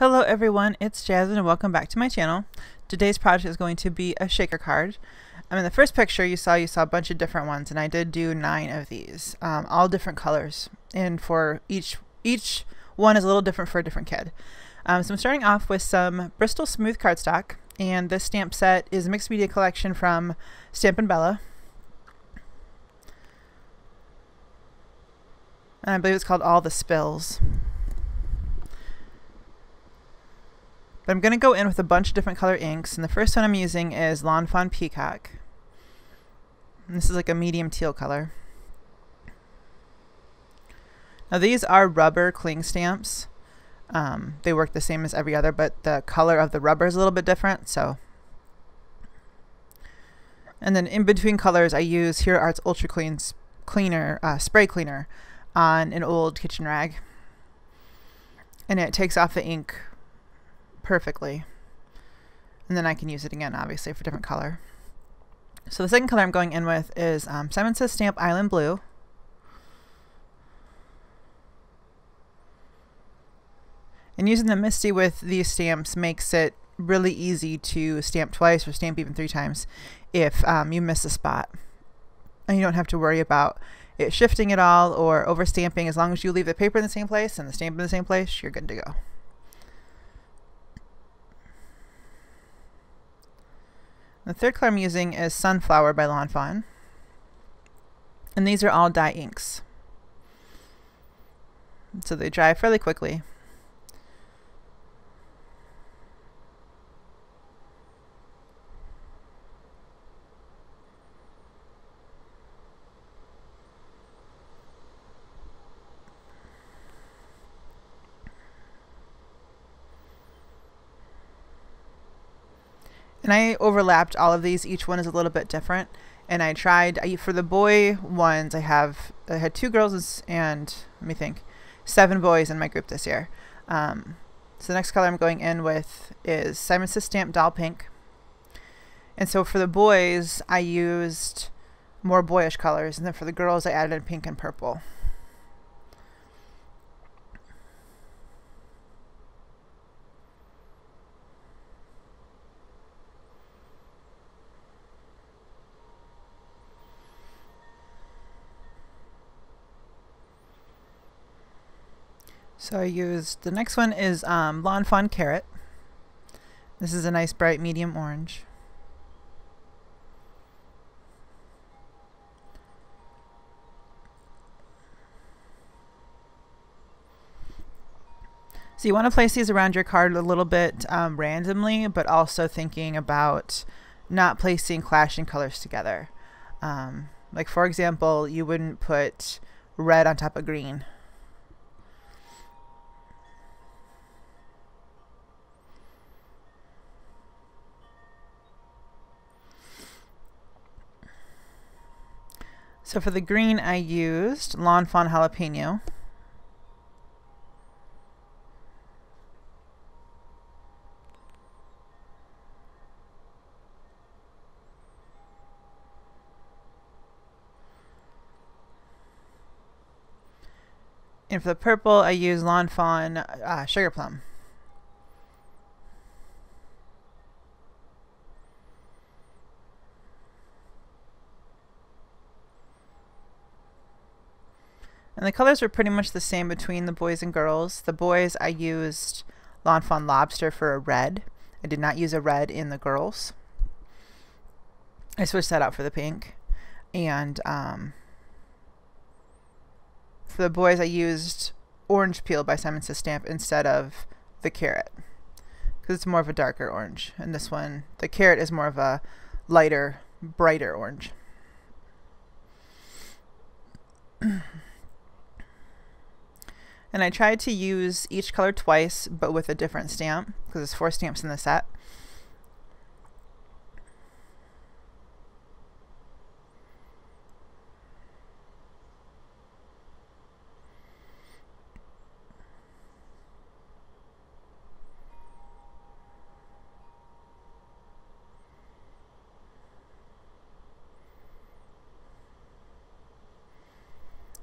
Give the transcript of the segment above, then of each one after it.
Hello everyone, it's Jasmine and welcome back to my channel. Today's project is going to be a shaker card. In the first picture you saw a bunch of different ones, and I did do 9 of these, all different colors, and for each one is a little different for a different kid. So I'm starting off with some Bristol Smooth cardstock, and this stamp set is a mixed media collection from Stampin' Bella. And I believe it's called All the Spills. But I'm going to go in with a bunch of different color inks, and the first one I'm using is Lawn Fawn Peacock. And this is like a medium teal color. Now these are rubber cling stamps. They work the same as every other, but the color of the rubber is a little bit different. And then in between colors I use Hero Arts Ultra Clean spray cleaner on an old kitchen rag. And it takes off the ink perfectly, and then I can use it again obviously for different color. So the second color I'm going in with is Simon Says Stamp Island Blue. And using the MISTI with these stamps makes it really easy to stamp twice or stamp even 3 times if you miss a spot, and you don't have to worry about it shifting at all or over stamping. As long as you leave the paper in the same place and the stamp in the same place, you're good to go. The third color I'm using is Sunflower by Lawn Fawn. And these are all dye inks, so they dry fairly quickly. And I overlapped all of these. Each one is a little bit different. And I tried, for the boy ones, I had 2 girls and, let me think, 7 boys in my group this year. So the next color I'm going in with is Simon Says Stamp Doll Pink. And so for the boys, I used more boyish colors, and then for the girls, I added in pink and purple. So I used, the next one is Lawn Fawn Carrot. This is a nice bright medium orange. So you want to place these around your card a little bit randomly, but also thinking about not placing clashing colors together. Like for example, you wouldn't put red on top of green. So for the green, I used Lawn Fawn Jalapeno. And for the purple, I used Lawn Fawn Sugar Plum. And the colors were pretty much the same between the boys and girls. The boys, I used Lawn Fawn Lobster for a red. I did not use a red in the girls. I switched that out for the pink. And for the boys, I used Orange Peel by Simon Says Stamp instead of the carrot, because it's more of a darker orange. And this one, the carrot, is more of a lighter, brighter orange. And I tried to use each color twice, but with a different stamp, because there's 4 stamps in the set.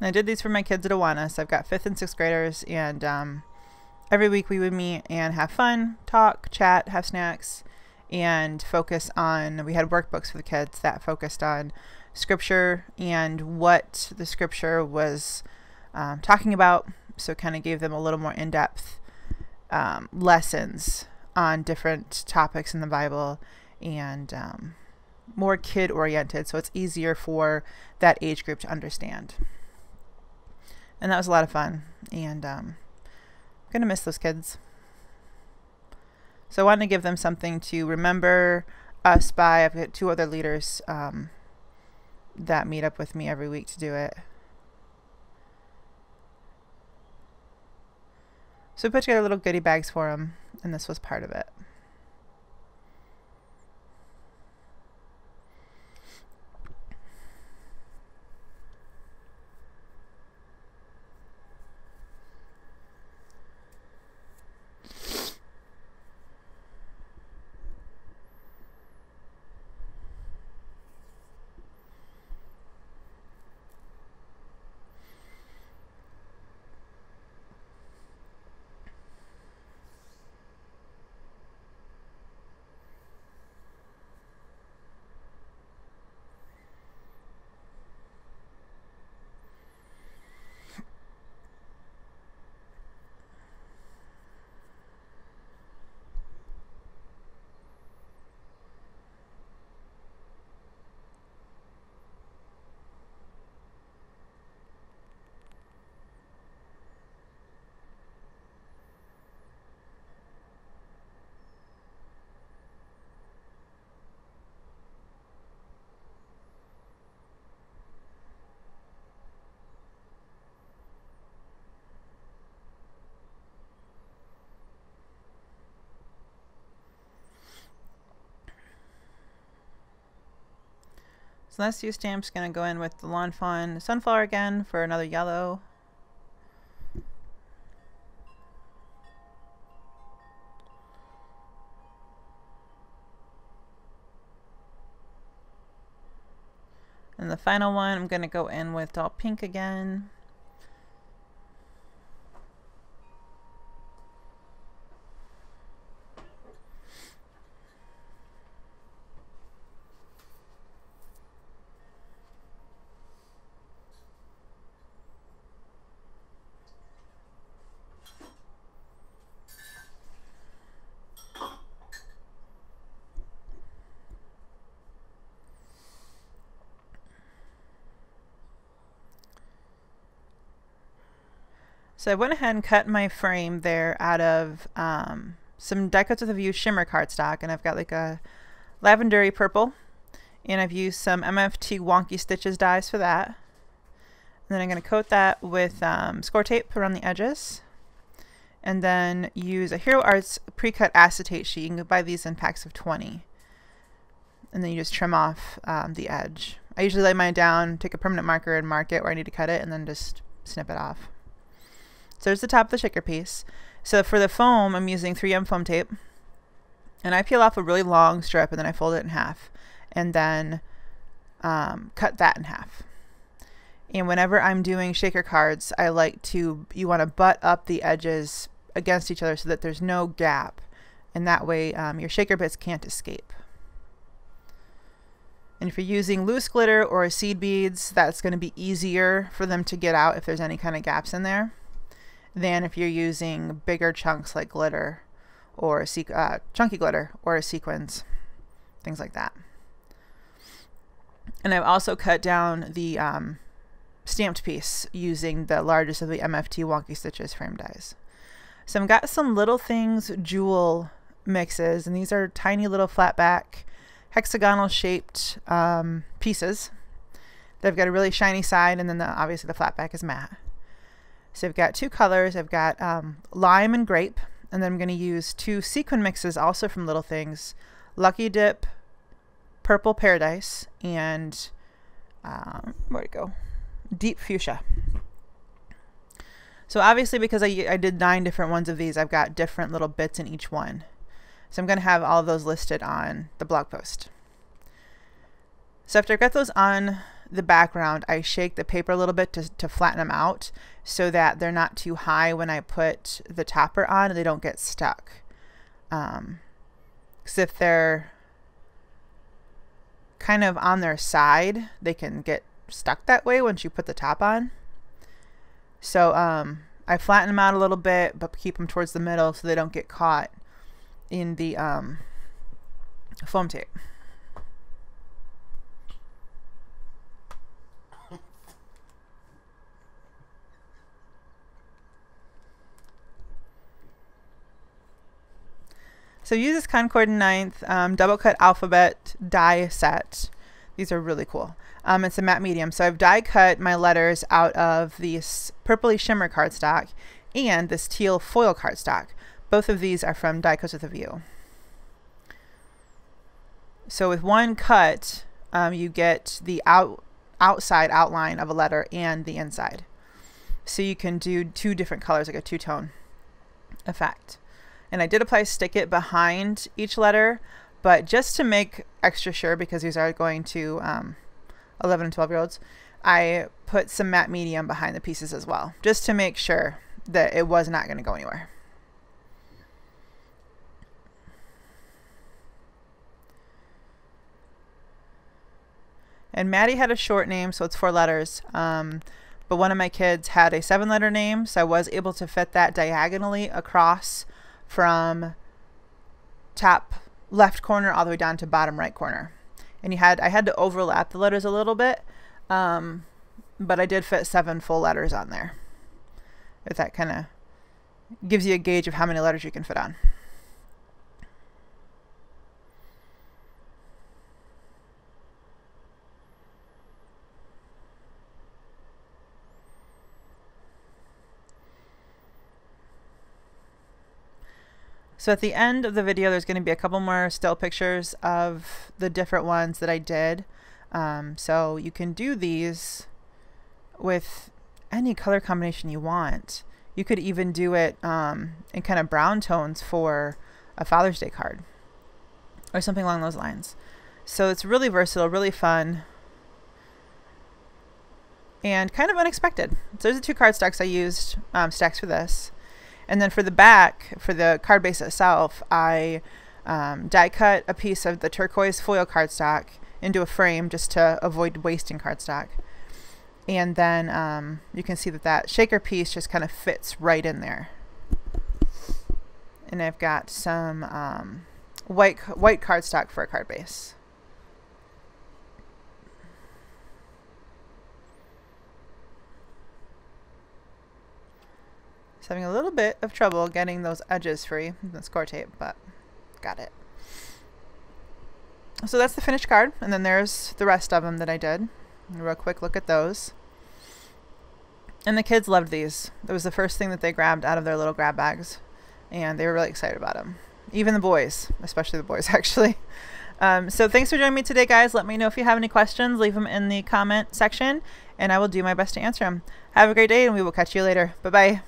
And I did these for my kids at Awana, so I've got 5th and 6th graders, and every week we would meet and have fun, talk, chat, have snacks, and focus on, we had workbooks for the kids that focused on scripture and what the scripture was talking about. So it kind of gave them a little more in-depth lessons on different topics in the Bible, and more kid-oriented, so it's easier for that age group to understand. And that was a lot of fun, and I'm going to miss those kids. So I wanted to give them something to remember us by. I've got 2 other leaders that meet up with me every week to do it. So we put together little goodie bags for them, and this was part of it. So this use stamp's going to go in with the Lawn Fawn Sunflower again for another yellow. And the final one, I'm going to go in with Doll Pink again. So I went ahead and cut my frame there out of some Die Cuts with a View shimmer cardstock, and I've got like a lavendery purple, and I've used some MFT Wonky Stitches dies for that. And then I'm going to coat that with score tape around the edges, and then use a Hero Arts pre-cut acetate sheet. You can buy these in packs of 20, and then you just trim off the edge. I usually lay mine down, take a permanent marker and mark it where I need to cut it, and then just snip it off. So there's the top of the shaker piece. So for the foam, I'm using 3M foam tape, and I peel off a really long strip, and then I fold it in half, and then cut that in half. And whenever I'm doing shaker cards, I like to, you want to butt up the edges against each other so that there's no gap, and that way your shaker bits can't escape. And if you're using loose glitter or seed beads, that's going to be easier for them to get out if there's any kind of gaps in there than if you're using bigger chunks like glitter or chunky glitter or sequins, things like that. And I've also cut down the stamped piece using the largest of the MFT Wonky Stitches frame dies. So I've got some Little Things jewel mixes, and these are tiny little flat back hexagonal shaped pieces. They've got a really shiny side, and then obviously the flat back is matte. So I've got 2 colors. I've got lime and grape, and then I'm going to use 2 sequin mixes also from Little Things, Lucky Dip, Purple Paradise, and where'd it go? Deep Fuchsia. So obviously, because I did 9 different ones of these, I've got different little bits in each one. So I'm going to have all of those listed on the blog post. So after I've got those on the background, I shake the paper a little bit to flatten them out so that they're not too high when I put the topper on and they don't get stuck. Because if they're kind of on their side, they can get stuck that way once you put the top on. So I flatten them out a little bit, but keep them towards the middle so they don't get caught in the foam tape. So use this Concord 9th double cut alphabet die set. These are really cool. It's a matte medium. So I've die cut my letters out of this purpley shimmer cardstock and this teal foil cardstock. Both of these are from Die Cuts with a View. So with one cut, you get the outside outline of a letter and the inside. So you can do two different colors, like a two-tone effect. And I did apply Stick It behind each letter, but just to make extra sure, because these are going to 11 and 12-year-olds, I put some matte medium behind the pieces as well, just to make sure that it was not going to go anywhere. And Maddie had a short name, so it's 4 letters. But one of my kids had a 7-letter name, so I was able to fit that diagonally across from top left corner all the way down to bottom right corner. And I had to overlap the letters a little bit, but I did fit 7 full letters on there. If that kind of gives you a gauge of how many letters you can fit on. So at the end of the video, there's going to be a couple more still pictures of the different ones that I did. So you can do these with any color combination you want. You could even do it in kind of brown tones for a Father's Day card or something along those lines. So it's really versatile, really fun, and kind of unexpected. So there's the 2 cardstocks I used, stacks for this. And then for the back, for the card base itself, I die cut a piece of the turquoise foil cardstock into a frame just to avoid wasting cardstock. And then you can see that that shaker piece just kind of fits right in there. And I've got some white cardstock for a card base. Having a little bit of trouble getting those edges free with the score tape, but got it. So that's the finished card, and then there's the rest of them that I did. A real quick look at those. And the kids loved these. It was the first thing that they grabbed out of their little grab bags, and they were really excited about them. Even the boys, especially the boys, actually. So thanks for joining me today, guys. Let me know if you have any questions. Leave them in the comment section, and I will do my best to answer them. Have a great day, and we will catch you later. Bye-bye.